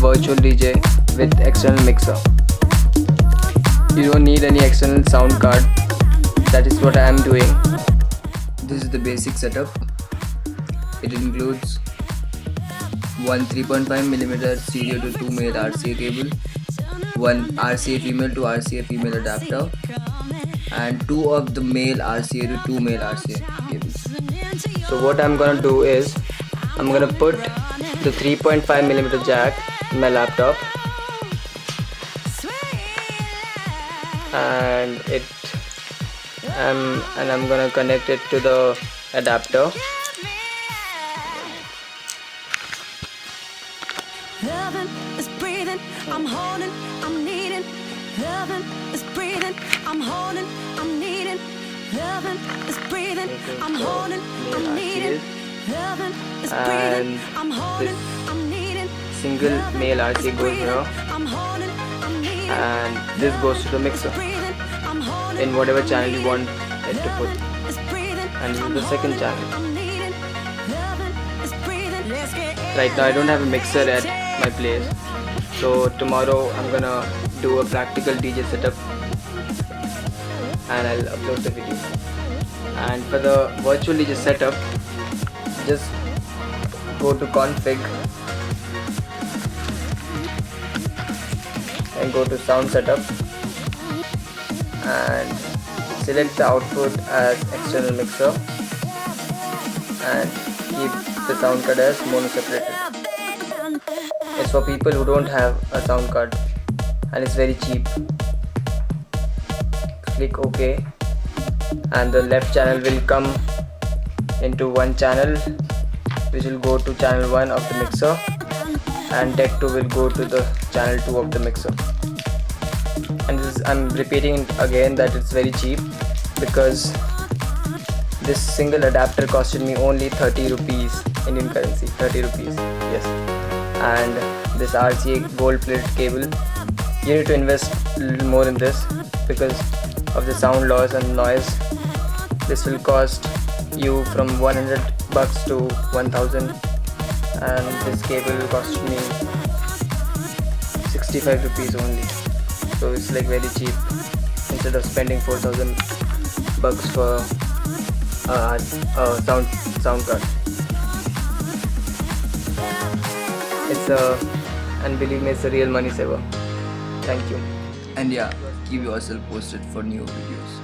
VirtualDJ with external mixer. You don't need any external sound card. That is what I am doing. This is the basic setup. It includes one 3.5mm stereo to 2 male RCA cable, one RCA female to RCA female adapter, and two of the male RCA to 2 male RCA cables. So what I'm gonna do is I'm gonna put the 3.5mm jack in my laptop, and I'm gonna connect it to the adapter. Loving is breathing, I'm holding, I'm needing. Loving is breathing, I'm holding, I'm needing. Loving is breathing, I'm holding, I'm needing. Loving is breathing, I'm holding, I'm needing. Single male RCA goes here, and this goes to the mixer in whatever channel you want it to put, and this is the second channel. Right now I don't have a mixer at my place, so tomorrow I'm gonna do a practical DJ setup and I'll upload the video. And for the virtual DJ setup, just go to config and go to sound setup and select the output as external mixer and keep the sound card as mono separated. It's for people who don't have a sound card and it's very cheap. Click OK and the left channel will come into one channel, which will go to channel 1 of the mixer, and deck 2 will go to the channel 2 of the mixer. And this is, I'm repeating it again that it's very cheap because this single adapter costed me only 30 rupees Indian currency, 30 rupees, yes. And this RCA gold plated cable, you need to invest a little more in this because of the sound loss and noise. This will cost you from 100 bucks to 1000, and this cable cost me 65 rupees only, so it's like very cheap instead of spending 4000 bucks for a sound card. It's and believe me, it's a real money saver. Thank you. And yeah, keep yourself posted for new videos.